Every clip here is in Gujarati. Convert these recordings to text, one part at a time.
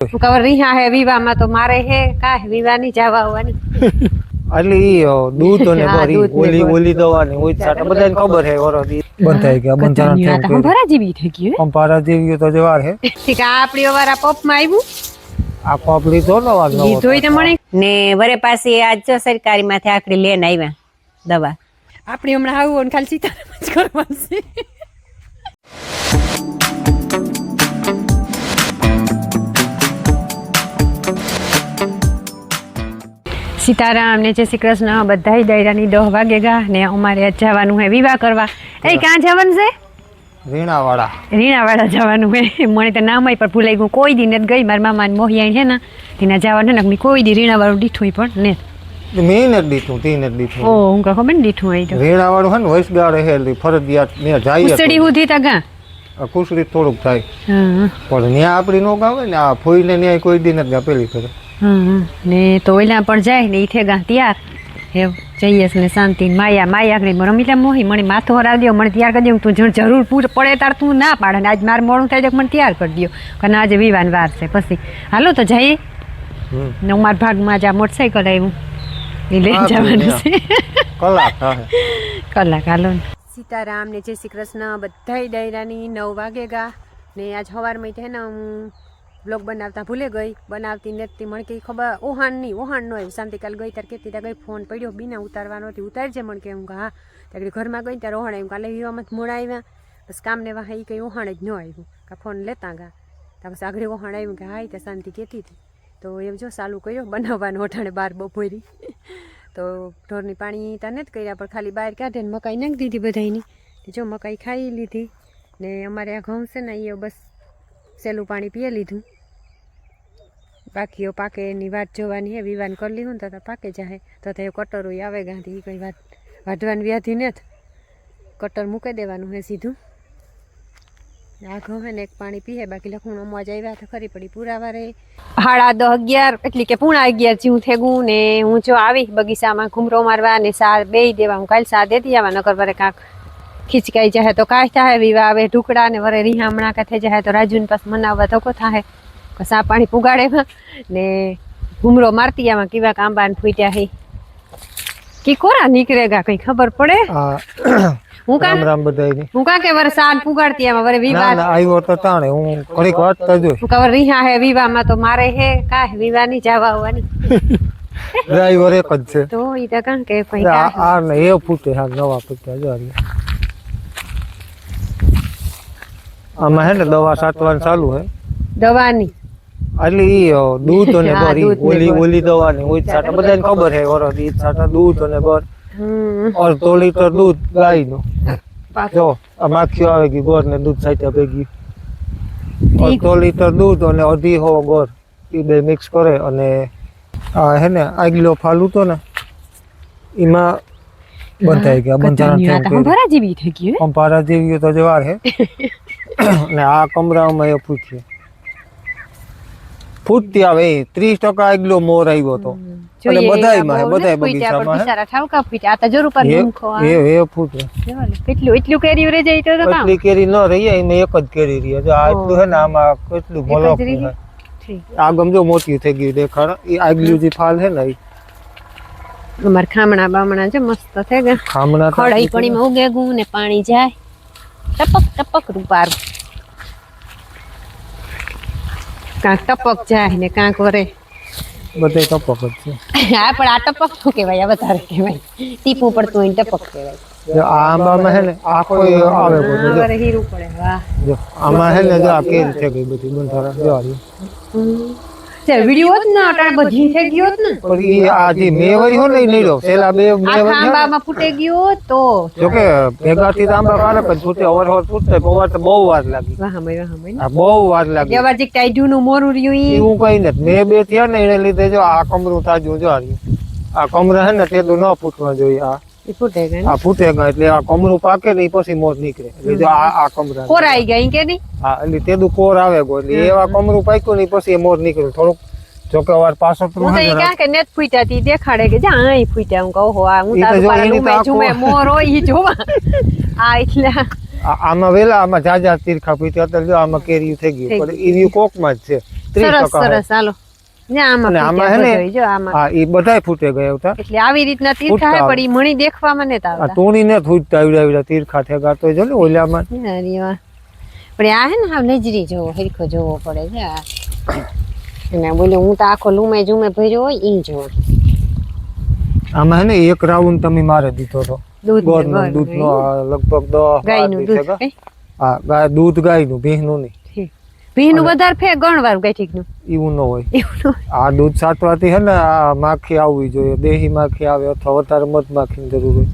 કવર રીહા હે વિવાહ માં તો મારે હે કા વિવાહ ની જવા આવવાની એટલે ઈ દૂધ અને ભરી ઓલી દવાની હોય સાટા બધાને ખબર હે વરદી બંધ થઈ ગયા બંધારણ થઈ ગયું ભરા જેવી થઈ ગયું પણ પારા જેવી તો જવાર હે ઠીક આપણી વારા પપ માં આવ્યું આ પપ લીધો ને વાર લીધોય ને મને ને વરે પાસે આજ જો સરકારી માંથી આખરી લેન આવ્યા દવા આપણી હમણાં આવું ને ખાલી સીતારામ જ કરવાનું છે સીતારામ ને જય શ્રી કૃષ્ણ બધાય દાયરાની 10 વાગે ગા ને અમારે આજ જવાનું હે વિવાહ કરવા એ ક્યાં જવાનું છે રીણાવાડા જવાનું હે મને તો નામ પણ ભૂલાઈ ગયું કોઈ દી નથી ગઈ મારા મામા ને મોહિયાણી છે ને તેના જવાનું ને કોઈ દી રીણાવાળું દીઠું પણ ને મેં નથી દીઠું તી નથી દીઠું ઓ હું કહો ખબર ને દીઠું હોય તો રીણાવાળું હે ને વૈસગાડે હે ફરજિયાત ને જાય કુસડી હુધી તા ગા કુસડી થોડુંક થાય પણ ન્યા આપડી નો ગાવે ને આ ફોઈને ન્યા કોઈ દી નથી ગા પેલી ફરે ને તો ઓલા પણ જાય ને ઈથે ગા ત્યાર હે જઈએ ને શાંતિ માયા આગળ રમીલા મોહી મને માથો હરાવી દો મને તૈયાર કરી દો તું જરૂર પડે તાર તું ના પાડે આજ મારે મોડું થાય તો મને તૈયાર કરી દો કારણ આજે વિવાન વાર છે પછી હાલો તો જઈએ ને મારા ભાગમાં જ આ મોટરસાઇકલ આવ્યું એ લઈને જવાનું છે કલાક હાલો સીતારામ ને જય શ્રી કૃષ્ણ બધાય ડાયરાની 9 વાગે ગા ને આજ સવારમાં છે ને હું બ્લોગ બનાવતા ભૂલે ગઈ બનાવતી નથી મને કઈ ખબર ઓહાણ નો આવ્યું શાંતિકાલ ગઈ ત્યારે કહેતી ત્યાં ગઈ ફોન પડ્યો બીના ઉતારવાનો હતી ઉતારજે મને કે હું હા ત્યારે ઘરમાં ગઈ ત્યારે ઓહાણ આવ્યું કાલે વિવામાં મોડા આવ્યા બસ કામને વાહ એ કંઈ ઓહાણ જ ન આવ્યું કા ફોન લેતા ગા ત્યાં પછી આગળ ઓહાણ આવ્યું કે હા ત્યાં શાંતિ કહેતી હતી તો એમ જો ચાલુ કર્યો બનાવવાનું ઓઠાણે 12 બપોરી તો ઢોરની પાણી ત્યાં નથી કર્યા પણ ખાલી બહાર કાઢે ને મકાઈ નાખી દીધી બધાની જો મકાઈ ખાઈ લીધી ને અમારે આ ઘઉં છે ને એ બસ સહેલું પાણી પીએ લીધું બાકીઓ પાકે એની વાત જોવાની હે વિવાન કરી લીધું ને તો પાકે જાય તો એ કટરો આવે ગાંધી એ કંઈ વાત વાઢવાની વ્યાધી નથી કટર મૂકી દેવાનું હે સીધું આ ઘઉં હે ને એક પાણી પીએ બાકી લખું મોજ આવ્યા તો ખરી પડી પૂરા વારે 10:30 એટલે કે 11:30 જેવું થેગું ને હું જો આવી બગીચામાં ઘૂમરો મારવા ને સા બે દેવા હું કાલ સા દેતી આવવા નકર વરે કાંક ખીચકાઈ જાય તો કાંઈ થાય વિવાહ આવે ઢુકડા ને વરે રીહામણા કાથે જાય તો રાજુને પાસ મનાવવા ધક્કો થાય સા પાણી પુગાડે ને ઘૂમરો મારતી આમાં કેવા આંબા ને ફૂટ્યા હે કી કોરા નીકળેગા કઈ ખબર પડે હું કા કે વરસાદ પુગાડતી આમાં વરે વિવાહ આવ્યો તો તાણે હું ઘડીક વાત કરજો હું કવર રીહા હે વિવાહ માં તો મારે હે કા વિવાહ ની જવા આવવાની ડ્રાઈવર એક જ છે તો ઈ તો કાં કે કોઈ આ ને એ ફૂટે હા નવા ફૂટે જો આમાં હે ને દવા છાંટવાનું ચાલુ હે દવાની એટલે ઈ દૂધ અને ભરી ઓલી દવાની હોય સાટા બધાને ખબર હે વરદી સાટા દૂધ અને ભર और 2 लीटर दूध गाय नो जो माखियो આવે ગઈ ગોર ને દૂધ સાથે ભેગી और 2 लीटर दूध અને અડધી હો ગોર ઈ બે મિક્સ કરે અને આ હે ને આગલો ફાલ ઉતો ને ઈમાં બંધ થઈ ગયા બંધારણ થઈ ભરા જેવી થઈ ગયું પણ પારા જેવી તો જવાર હે ને આ કમરામાં એ ફૂટતી આવે 30% આગલો મોર આવ્યો તો એટલે બધાયમાં બધાય બગીચામાં બિચારા ઠાવકા ફૂટ્યા આ તો જરૂર પર મુખો એ ફૂટે એટલું કેરી રહી જાય તો કામ એટલી કેરી ન રહી એમાં એક જ કેરી રહી જો આ એટલું હે ને આમાં કેટલું ભલો આ ગમજો મોટી થઈ ગઈ દેખાડ એ આગલી જે ફાલ હે ને અમાર ખામણા બામણા છે મસ્ત થઈ ગયા ખામણા ખડાઈ પાણીમાં ઉગે ગું ને પાણી જાય ટપક ટપક રૂપાર કાંક ટપક જાય ને કાંક વરે બધે ટપક જ છે હા પણ આ ટપક શું કહેવાય આ વધારે કહેવાય ટીપું પડતું હોય ટપક કહેવાય જો આ આંબામાં હે ને આ કોઈ આવે બધું વરે હીરું પડે વાહ જો આમાં હે ને જો આ કેરી થઈ ગઈ બધી બંધારા જો આ તે વિડિયો જ ના અટાણે બધી થઈ ગયો જ ને પણ ઈ આ જે મેવરી હો ને નહીં લો પેલા બે મેવરી આંબામાં ફૂટે ગયો તો જો કે ભેગાથી આંબા કારે પણ છૂટે ઓવર ફૂટે પવાર તો બહુ વાર લાગી વાહ આ બહુ વાર લાગી દેવા જે ટાઈડું નું મોરું રહ્યું ઈ હું કઈ નથી મે બે થયા ને એને લીધે જો આ કમરું તાજું જો આ કમરા હે ને તે તો ન ફૂટવા જોઈએ આ ફૂટે ગઈ આ ફૂટે ગઈ એટલે આ કમરું પાકે ને પછી મોર નીકળે એટલે જો આ કમરા કોરાઈ ગઈ કે નહીં હા એટલે તેદું કોર આવે ગો એટલે એવા કમરું પાક્યું ને પછી મોર નીકળ્યું થોડુંક જો કે વાર પાછો તો હું તો એ કાં કે નેત ફૂટ્યાતી દેખાડે કે જા આઈ ફૂટ્યા હું કહું હો આ હું તારું પારનું મે જુમે મોર હોય ઈ જોવા આ એટલે આમાં વેલા આમાં જાજા તીરખા ફૂટ્યા તો જો આમાં કેરી થઈ ગઈ પણ ઈ કોકમાં જ છે સરસ 30% સરસ હાલો ને આમાં અને આમાં હે ને ફૂટ્યા જો આમાં હા એ બધાય ફૂટે ગયા હતા. એટલે આવી રીતના તીર્થા હે પણ ઈ મણી દેખવામાં નથી આ આવતા તોણીને ફૂટતા આવડા તીરખા ઠેકા તો જો ને ઓલામાં અરે વાહ. પણ આ હે ને હાવ નજરી જોવો હરખો જોવો પડે છે આ અને બોલે હું તો આખો લૂમે જુમે ભર્યો હોય ઈ જોવો આમાં હે ને એક રાઉન્ડ તમે મારે દીધો તો દૂધનો, દૂધનો લગભગ 10 ગાયનું દૂધ કઈ? હા ગાય દૂધ ગાયનું ભેંસનું નહીં ભીનું વધારે ફે ગણવાર ગાયઠીકનું એવું ન હોય. એવું આ દૂધ સાટવાથી હે ને આ માખી આવવી જોઈએ દેહી માખી આવે અથવા વધારે મધ માખીની જરૂર હોય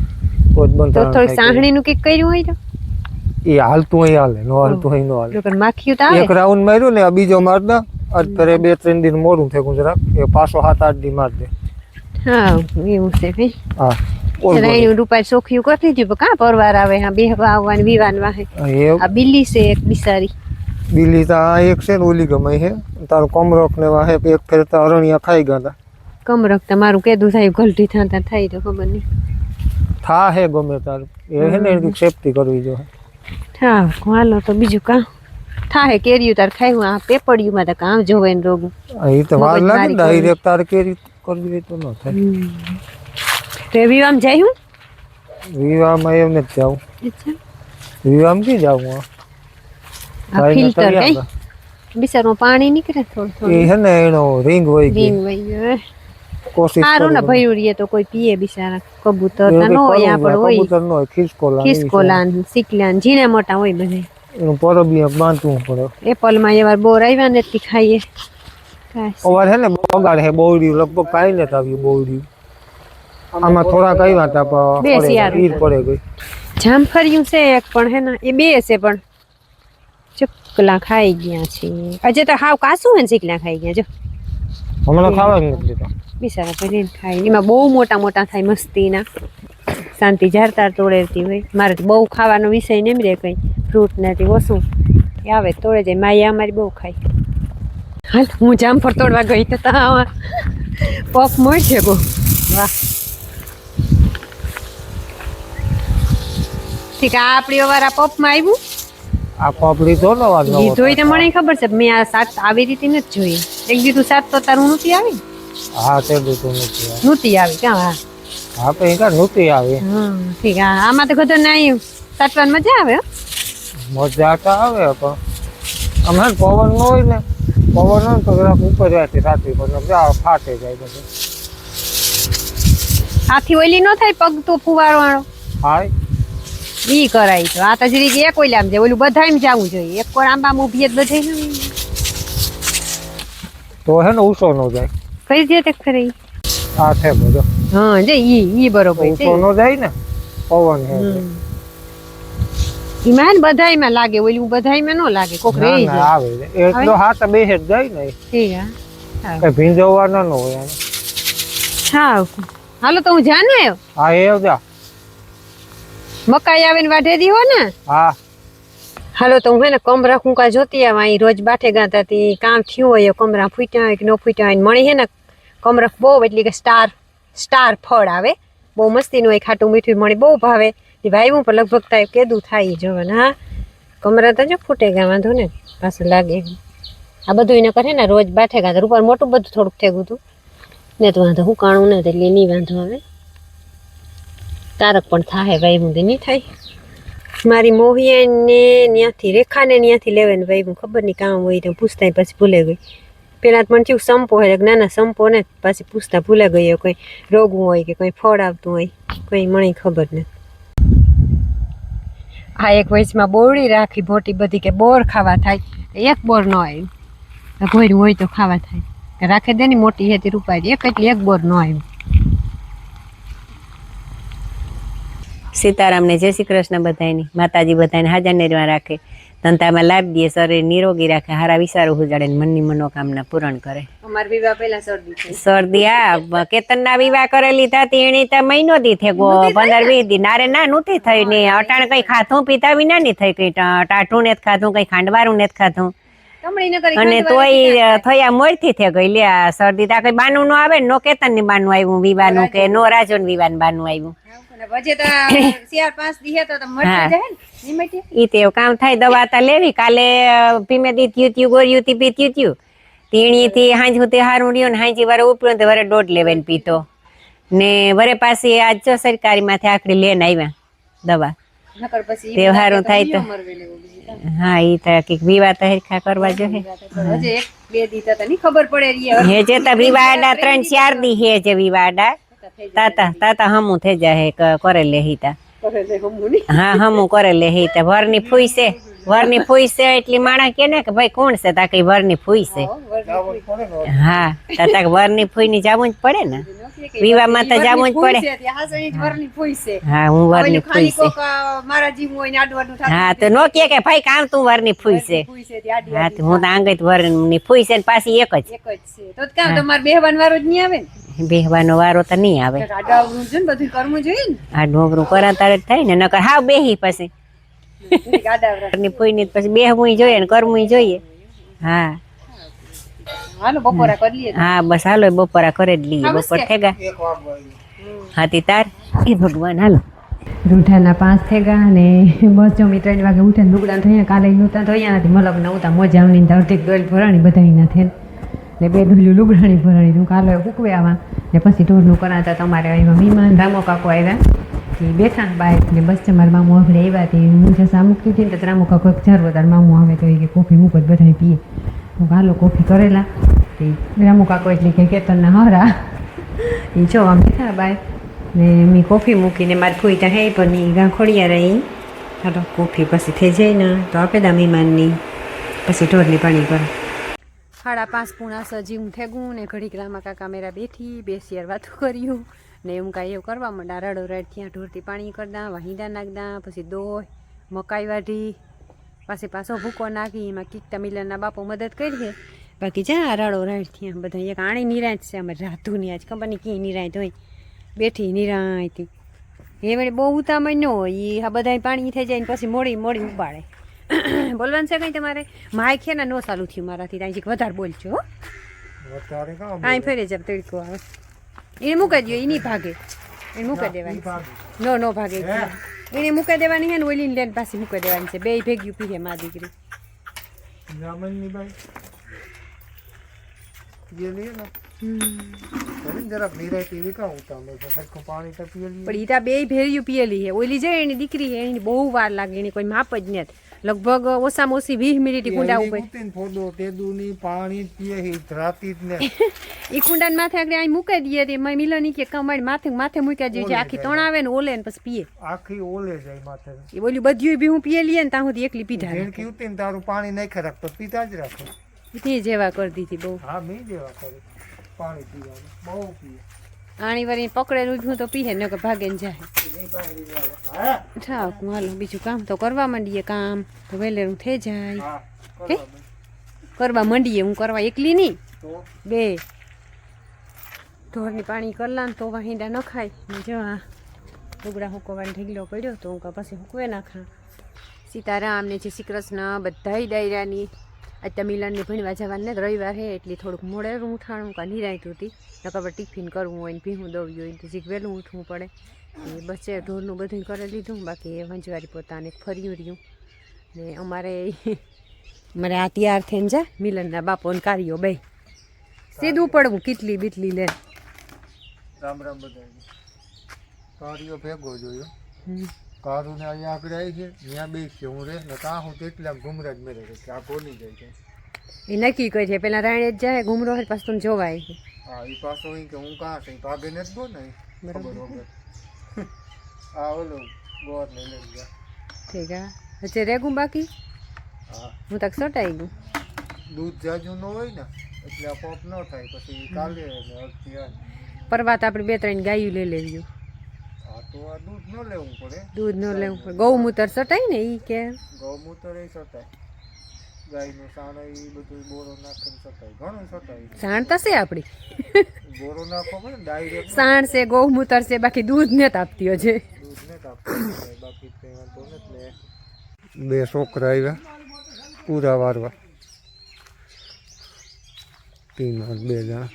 તો જ તો બંધારણ થોડી થાય. સાંહણીનું કઈક કર્યું હોય તો એ હાલતું અહીં હાલે નો હાલતું અહીં નો હાલે. લોકોને માખીયું તો આવે એક રાઉન્ડ માર્યો ને આ બીજો માર દે આજ ફરે 2-3 દિન મોડું થયું જરાક એ પાછો 7-8 દી માર દે. હા એવું છે ભાઈ હા ઓલ રાયણું રૂપાય સોખ્યું કરી દીધું પણ કાં પરવાર આવે હા બેહવા આવવાની વિવાન વાહે એ આ બિલ્લી છે એક બિસારી બિલી તો આ એક છે ને ઓલી ગમે છે તારો કમરક ને વાહે એક ફેરતા અરણિયા ખાઈ ગયા તા. કમરક તમારું કેદું થાય ગલટી થતા થાય તો ખબર નહીં થા હે ગમે તારું એ હે ને એની સેફટી કરવી જોઈએ. હા હાલો તો બીજું કાં થાય કેરીયું તાર ખાયું આ પેપડિયુંમાં તો કામ જોવે ને રોગું એ તો વાર મગજ લાગે મારી ડાયરેક્ટ તારે કેરી કરવી હોય તો ન થાય. તો વિવામ જાય હું વિવાહમાં એમ નથી જાવું. અચ્છા વિવાહમાં કી જાવું આ ભાઈને ફિલ્ટર તળિયા કઈ બિચારું પાણી નીકળે થોડું એ થોડું હે ને એનો રિંગ હોય ગઈ રીંગ વહી ગયો કોશિશ સારું ને કરું. ભયું રહીએ તો કોઈ પીએ બિચારા કબૂતર એવું તો ન કંઈક હોય કરવું આ જોઈએ. પણ હોય કબૂતર ન હોય ખિસકોલા ને એવી ખિસકોલાન સિકલાન ઝીણા મોટા હોય બધે છે. એનું પરબિયા બાંધવું પડે. એપલમાં એવાર બોર આવ્યા ને એટલી ખાઈએ કાંઈ. અવાર હે ને બગાડ હે બોવડ્યું લગભગ કાંઈ નથી આવ્યું બોવડ્યું આમાં થોડાક આવ્યા હતા બે પણ શિયાળું. ઈર પડે ગઈ. જામફળિયું છે એક પણ હે ને એ બે છે પણ ચકલા ખાઈ ગયા છે આજે તો હાવ કાસું હે ને ચકલા ખાઈ ગયા જો હમણાં ખાવા જ નથી દીધા. બિચારા ભરીને ખાય એમાં બહુ મોટા મોટા થાય મસ્તીના શાંતિ ઝારતાર તોડેતી હોય મારે તો બહુ ખાવાનો વિષય નહીં રે કંઈ ફ્રૂટ નથી ઓછું એ આવે તોડે જાય માયા અમારી બહુ ખાય હાલ હું જામફળ તોડવા ગઈ તો ત્યાં પપ મળશે બહુ વાહ ઠીક આ આપણી અવારા પપમાં આવ્યું આ પાપડી તો નવા એ જોઈને મને ખબર છે મેં આ સાત આવી રીતે નથી જોઈ એક દીધું સાત તો તારું નહોતી આવી હા તે દીધું નથી આ. નહોતી આવી કાં હા હા તો એ કાંઈ નહોતી આવી હા ઠીક હા આમાં તો ગધર નહીં સાટવાની મજા આવે હો મજા તો આવે પણ આમ હે ને પવન ન હોય ને પવન હોય ને તો જરાક ઉપર જાય રાત્રિ પણ ફાટે જાય બધું. આથી ઓઈલી ન થાય પગ તો ફુવારો વાળો હાય ઈ કરાય તો આ તો જરીક એક ઓઈલા આમ જાય ઓલું બધાયમાં જવું જોઈએ એક કોર આંબામાં ઊભી જ બધાય તો હે ને ઉસો ન જાય કઈ દે તે ખરી આ છે બધો હા જે ઈ બરોબર છે ઉસો ન જાય ને પવન હે ઈમાં ને બધાયમાં લાગે ઓલું બધાયમાં ન લાગે કોક ના, રહી ના, જાય આવે છે. એટલો હાથ બે જ જાય ને ઠીક હા કઈ ભીંજવવાના ન હોય આને. હા હાલો તો હું જાને આવ્યો હા એ જા મકાઈ આવે ને વાઢે દી હો ને હા હાલો તો હું હે ને કમરા કુંકા જોતી આવા અહીં રોજ બાઠે ગાતા તી કામ થયું હોય કમરા ફૂટ્યા હોય કે ન ફૂટ્યા હોય ને મણી હે ને કમરખ બહુ એટલે કે સ્ટાર ફળ આવે બહુ મસ્તીનું હોય ખાટું મીઠું મણી બહુ ભાવે એ વાવ્યું પણ લગભગ થાય કેદું થાય જવાનું હા કમરા તો જો ફૂટે ગયા વાંધો ને પાછું લાગે આ બધું એને કરે ને રોજ બાઠે ગાતા ઉપર મોટું બધું થોડુંક થયું હતું ને તો વાંધો હું કાણું ને એટલે નહીં વાંધો આવે તારક પણ થાય વાવ્યું તો નહીં થાય મારી મોહિયાને ત્યાંથી રેખાને ત્યાંથી લેવાને ભાઈ ખબર નહીં કામ હોય તો પૂછતા પછી ભૂલે ગઈ પેલા તો મને થયું સંપો હોય નાના સંપો ને પાછી પૂછતા ભૂલે ગઈ કોઈ રોગવું હોય કે કોઈ ફળ આવતું હોય કોઈ મને ખબર નથી આ એક વયસમાં બોરડી રાખી મોટી બધી કે બોર ખાવા થાય એક બોર ન આવ્યું ઘોડું હોય તો ખાવા થાય કે રાખે દે ને મોટી હેતી રૂપાય એક એટલે એક બોર ન આવ્યું સીતારામને જય શ્રી કૃષ્ણ બધાયની માતાજી બધાને હાજર નિર્વાહ રાખે ધંધામાં લાભ દે શરીર નિરોગી રાખે હારા વિચારો ઉજાડે ને મનની મનોકામના પૂરણ કરે અમાર વિવાહ પહેલા શરદી થઈ શરદી આ કેતનના વિવાહ કરેલી થતી એની તો મહિનો દી થે ગો 15-20 દી નારે ના નહોતી થઈ ને અટાણ કઈ ખાધું પીતા વિના ની થઈ કઈ ટાટું ને ખાધું કઈ ખાંડવારું ને ખાધું અને તોય થયા મોરથી થે ગઈ લે આ શરદી તા કઈ બાનું નો આવે ને નો કેતન ની બાનું આવ્યું વિવાહ નું કે નો રાજુ ને વિવાહ બાનું આવ્યું ઈ તે કામ થાય દવા તા લેવી કાલે પીમે દી થયું ગોર્યું તી પી થયું તીણી થી હાંજ સુધી હારું રહ્યું ને હાંજી વારે ઉપડ્યો તો વારે 1.5 લેવાને પીતો ને વરે પાછી આજ જો સરકારી માંથી આખડી લઈને આવ્યા દવા નકર પછી તે હારું થાય તો હા ઈ તો કઈક વિવાહ તો હરખા કરવા જોઈએ હજે એક બે દી તો ની ખબર પડે હે જે તો વિવાડા 3-4 દી હે જે વિવાડા તાતા હમું થઈ જાય કરે લે હીતા હા હમું કરે લે હીતા વરની ફૂઈ છે એટલી માણા કે ને કે ભાઈ કોણ છે તા કઈ વરની ફૂઈ છે હા તાતા વરની ફૂઈ ની જાવું જ પડે ને વિવાહ માં તો જાવું જ પડે હા હું વરની ફૂઈ છે મારા જીવ હોય ને આડવાનું હા તો નો કે ભાઈ કામ તું વરની ફૂઈ છે હા તો હું તો આંગત વરની ફૂઈ છે ને પાછી એક જ છે તો કામ તમારે બેહવાન વારો જ નહીં આવે ને બેહવાનો વારો તો નહીં આવે આડાવરું છે ને બધું કરવું જોઈએ ને આ ઢોબરું કરા તારે થાય ને નકર હાવ બેહી પછી ની ફૂઈ ની પછી બેહવું જોઈએ ને કરવું જોઈએ હા હાલો બપોરા કરી લઈએ હા બસ હાલો બપોરા કરે જ લઈએ બપોર થેગા હાથી તાર એ ભગવાન હાલો રૂઠાના 5 થેગા અને બસ જો 3 વાગે ઉઠે લુગડા થયા કાલે નહોતા ધોયા નથી મલક નહોતા મોજા આવની અડધી ડોલ ભરાણી બધાઈ ના થે ને 2 ડોલ્યું લુગડાની ભરાણી હું કાલે ઉકવે આવા ને પછી ઢોરનું કરાતા તમારે આવ્યા મહેમાન રામો કાકો આવ્યા એ બેઠા બાય ને બસ મારા મામું આપણે આવ્યા તે હું જે સામુકી હતી ને તો રામો કાકો ચાર તાર મામું આવે તો એ કે કોફી મૂકો બધા પીએ હું હાલો કોફી કરેલા તે રામુ કાકો એટલે કે કેતનના હરા એ જો આમ બેઠા બાય ને મેં કોફી મૂકીને મારી ફૂઈ ત્યાં હે પણ ગાં ખોડિયા રહી હાલો કોફી પછી થઈ જાય ને તો આપે દા મહેમાનની પછી ઢોરની પાણી કરો 5:30 પૂણા સજી હું થેગું ને ઘડીક રામા કાકા મેરા બેઠી બેસિયાર વાતું કર્યું ને એમ કાંઈ એવું કરવા માંડા રાડો રાડ ત્યાં ઢોરથી પાણી કરતા વાહિંદા નાખતા પછી દોય મકાઈ વાઢી પાછો ભૂકો નાખી એમાં કીકતા મિલનના બાપો મદદ કરી બાકી જા રાડો રાડ ત્યાં બધા એક આણી નિરાંત છે અમારે રાતુની આજ ખબર નહીં ક્યાંય નિરાંત હોય બેઠી નિરાંતી એ વળી બહુ ઉતામણ ન હોય એ આ બધા પાણી થઈ જાય ને પછી મોડી ઉબાડે બોલવાનું છે કંઈ તમારે માય છે ને નો ચાલુ થયું મારાથી ત્યાં વધારે બોલજો કાંઈ ફેરે જબ તડકો આવે એને મૂકી દો એ નહીં ભાગે એને મૂકી દેવાની નો ભાગે એને મૂકી દેવાની છે ને ઓલીને લઈને પાછી મૂકી દેવાની છે 2 ભેગ્યું પીએ મા દીકરી પણ ઈ તા 2 ભેર્યું પીએલી હે ઓલી જાય એની દીકરી હે એની બહુ વાર લાગે એની કોઈ માપ જ નથી લગભગ ઓછામાં ઓછી 20 મિનિટ કુંડા ઉપર ઈ કુંડા માથે આગળ અહીં મૂકી દઈએ તે મિલની કે કમાડ માથે મૂકી દઈએ આખી તણ આવે ને ઓલે ને પછી પીએ આખી ઓલે જાય માથે એ બોલ્યું બધું બી હું પીએલી ને ત્યાં સુધી એકલી પીધા તારું પાણી નહીં ખરાબ તો પીતા જ રાખો તે જેવા કરી દીધી બહુ હા મેં જેવા કરી પાણી પીવાનું બહુ પીએ આણી વારી પકડેલું હું તો પીએ ને કે ભાગે ને જાય ઠાક હાલો બીજું કામ તો કરવા માંડીએ કામ તો વહેલેરું થઈ જાય હે કરવા માંડીએ હું કરવા એકલી નહીં 2 ઢોરની પાણી કરલા તો વાહિંદા ન ખાય ને જો આ લુગડા હુકવાનો ઢીગલો પડ્યો તો હું પછી હુકવે નાખા સીતારામ ને જય શ્રી કૃષ્ણ બધાય ડાયરાની અત્યારે મિલનને ભણવા જવાનું ને રવિવાર હે એટલે થોડુંક મોડે ઉઠાણું કાં નિરાંત હતી નકર ટિફિન કરવું હોય ને ભીહું દોવ્યું હોય તો જીક વહેલું ઉઠવું પડે એ બચ્ચે ઢોરનું બધું કરી લીધું બાકી એ વંજવારી પોતાને ફર્યું રહ્યું ને અમારે આ તૈયાર થઈને જાય મિલનના બાપો ને કારીઓ બે સીધું પડવું કેટલી બીટલી લે રામ રામ બધા કારીઓ ભેગો જોયો કારું ને અહીંયા આગળ આવી છે ત્યાં બે છે હું રે ને કાં હું તેટલા ઘુમરાજ મેરે કે આ કોની જાય છે એ નક્કી કરે છે પેલા રાણે જ જાય ઘુમરો હોય પાછું તમે જોવાય છે હા એ પાછો કે હું કાં છે ભાગે ને જ ગો ને બરોબર આ ઓલો ગોર ને લઈ ગયા ઠીક હા હજે રેગું બાકી હા હું તક સટાઈ ગયું દૂધ જાજુ ન હોય ને એટલે આ પોપ ન થાય પછી કાલે ને અત્યારે પરવાત આપણે 2-3 ગાયું લઈ લેવી તો આ દૂધ ન લેવું પડે દૂધ ન લેવું પડે ગૌમૂત્ર સટાય ને ઈ કે ગૌમૂત્ર એ સટાય ગાયનું સાણ એ બધું બોરો નાખીને સટાય ઘણું સટાય સાણ થશે આપણી બોરો નાખો પડે ડાયરેક્ટ સાણ છે ગૌમૂત્ર છે બાકી દૂધ ને તાપતી છે દૂધ ને તાપતી બાકી તે વાંધો નથી ને 2 છોકરા આવ્યા પૂરા વારવા 3 2 જણા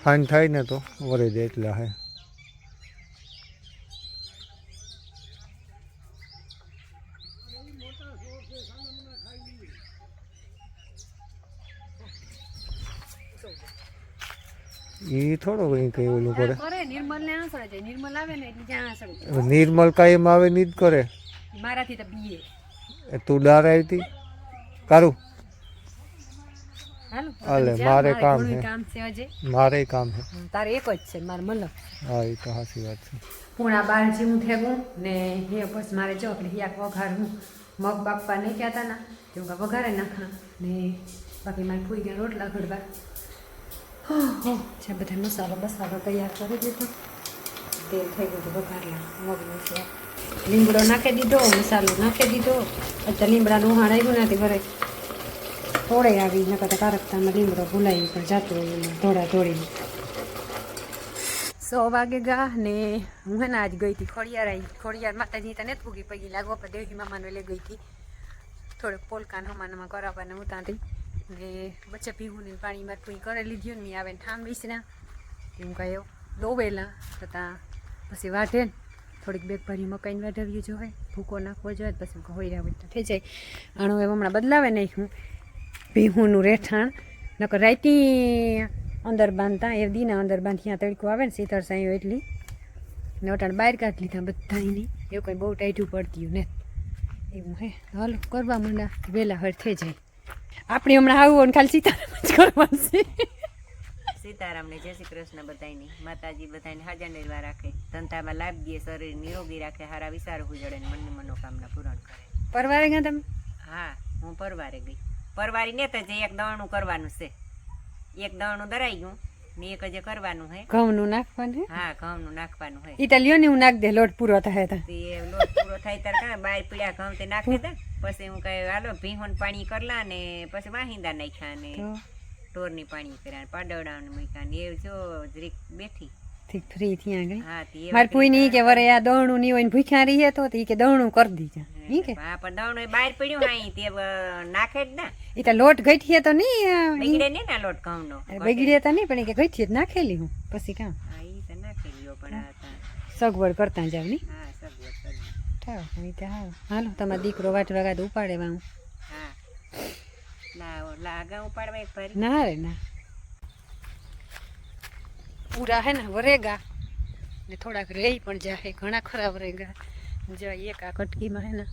હાન થાય ને તો વરે દે એટલા હે એ થોડો કઈ કઈ ઓલું કરે. કરે નિર્મલ ને આંસળે જાય, નિર્મલ આવે ને એટલે જ્યાં આંસળે નિર્મલ કાયમ આવે નહીં જ કરે. મારાથી તો બીએ. તું ડાર આવી હતી કારું હાલો હાલે, જા, મારે કામ ઘણું છે. કામ છે હજી. મારે કામ છે. તારે એક જ છે મારે મલક. હા એ તો સાચી વાત છે. પૂણા બાર જેવું થેગું ને એ બસ મારે જો આપણે હિયાક વઘારવું. મગ બાપા નહીં કહેતા ના તેવું કાં વઘારે નાખા ને બાકી મારે ફૂઈ ગયા રોટલા ઘડવા. છે બધા મસાલો બસાલો તૈયાર કરી દીધો. તેલ થઈ ગયું વઘારલા મગનું છે. લીમડો નાખી દીધો, મસાલો નાખી દીધો. અત્યારે લીમડાનું ઉહાણ આવ્યું નથી ઘરે થોડે આવી નકર તો કારકતામાં લીમડો ભૂલાઈ પણ જાતું હોય એમાં ધોળા ધોળીને. 100 વાગે ગા ને હું હે ને આજ ગઈ હતી ખોડિયાર આવી. ખોડિયાર માતાજી તને જ ભૂગી પગી લાગવા પર દેવી મામાને લઈ ગઈ હતી થોડોક પોલકાન હમાનમાં કરાવવાને હું ત્યાંથી ને બચ્ચા પીવું પાણીમાં પૂઈ કરી લીધી ને મેં આવે ને ઠામડીશ ના એમ કહ્યું દોવેલા તો ત્યાં પછી વાઢે ને થોડીક બેગ ભરી મકાઈને વાઢવીએ જોઈએ ભૂકો નાખવો જોઈએ પછી હોઈરા હોય તો થઈ જાય. આણું એમ હમણાં બદલાવે નહીં હું ભીહુંનું રહેઠાણ નકર રાઈતી અંદર બાંધતા એ દીના અંદર બાંધી ત્યાં તડકો આવે ને શીતળ સાંયો એટલી ને અટાણ બહાર કાઢ લીધા બધાની એવું કંઈ બહુ ટાઈટું પડતી ને એવું હે. હાલો કરવા માંડા વહેલા હર થઈ જાય. આપણે હમણાં આવું ને ખાલી સીતારામ જ કરવાનું છે. સીતારામને જય શ્રી કૃષ્ણ બધાયની માતાજી બધાને હાજર નિર્વાહ રાખે, ધંધામાં લાભ દે, શરીર નિરોગી રાખે, હારા વિચારો ઉજળે ને મનની મનોકામના પૂરણ કરે. પરવારે ગયા તમે? હા હું પરવારે ગઈ. પરવારી ને તો જે એક દવણું કરવાનું છે, એક દવણું દરાઈ ગયું ને એક જ કરવાનું હે. ઘઉંનું નાખવાનું? હા ઘઉંનું નાખવાનું હે. ઈ તો લ્યો ને હું નાખ દે લોટ પૂરો થાય તો. તે લોટ પૂરો થાય ત્યારે કાં બાર પીળા ઘઉં તે નાખી દે પછી હું કહે હાલો ભીહોન પાણી કરલા ને પછી વાહિંદા નાખ્યા ને ઢોરની પાણી કર્યા પાડવડાને મૂક્યા ને એ જો જરીક બેઠી ઠીક ફ્રી થયા ગઈ. હા તે મારી પૂઈ ની કે વરે આ દવણું ની હોય ને ભૂખ્યા રહીએ તો ઈ કે દવણું કરી દીધા. ઈ કે હા પણ દવણું બહાર પડ્યું હા તે નાખે જ ના ઈ તો લોટ ગઈઠીએ તો નહીં બગડે ને ના લોટ ઘઉંનો બગડે તો નહીં પણ ઈ કે ગઈઠીએ જ નાખેલી હું પછી કામ હા ઈ તો નાખી લ્યો પણ આ તા સગવડ કરતા જાવ ની. હા સગવડ ઠાવ ઈ તો હાલો તમારો દીકરો વાટવા ગાદ ઉપાડે વાં. હા લાગા ઉપાડવા એક ભરી ના રે ના પૂરા હે ને વરેગા ને થોડાક રહી પણ જાય ઘણા ખરા વરેગા જો એક આ કટકીમાં હે ને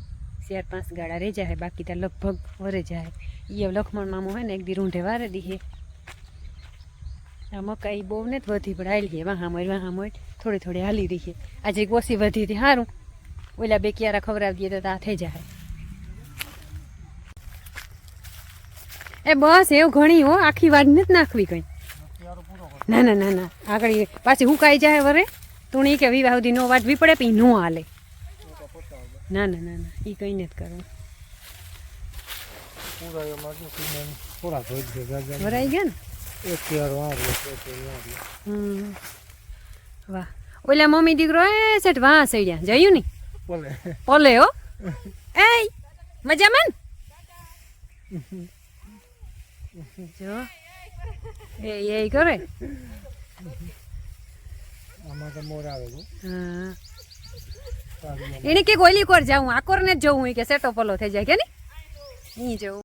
4-5 ગાળા રહી જાય બાકી તો લગભગ વરે જાય. એ લખમણ મામો હે ને એક દી રૂંઢે વારે દીએ આ મકાઈ બહુ ને વધી પણ હાલી વાહ મોય થોડી થોડી હાલી રહી. આજે ઓછી વધી હતી સારું ઓલા બે ક્યારા ખવડાવી દઈએ તો આ થઈ જાય. એ બસ એવું ઘણી હો આખી વાર નથી નાખવી કઈ. ના ના ના ના આગળ પાછી હુકાઈ જાય વરે તું નહીં કે વિવાહ સુધી નો વાટવી પડે પછી નો હાલે. ના ના ના ના એ કઈ નથી કરવું. વરાઈ ગયા ને વાહ ઓલા મમ્મી દીકરો એ સેટ વાહ સડ્યા જયું ની પોલે હો એ મજામાં જો એ કરે એને કે ગોલી કોર જાઉં આકોર ને જ જવું કે સેટો પલો થઈ જાય કે નહીં જવું.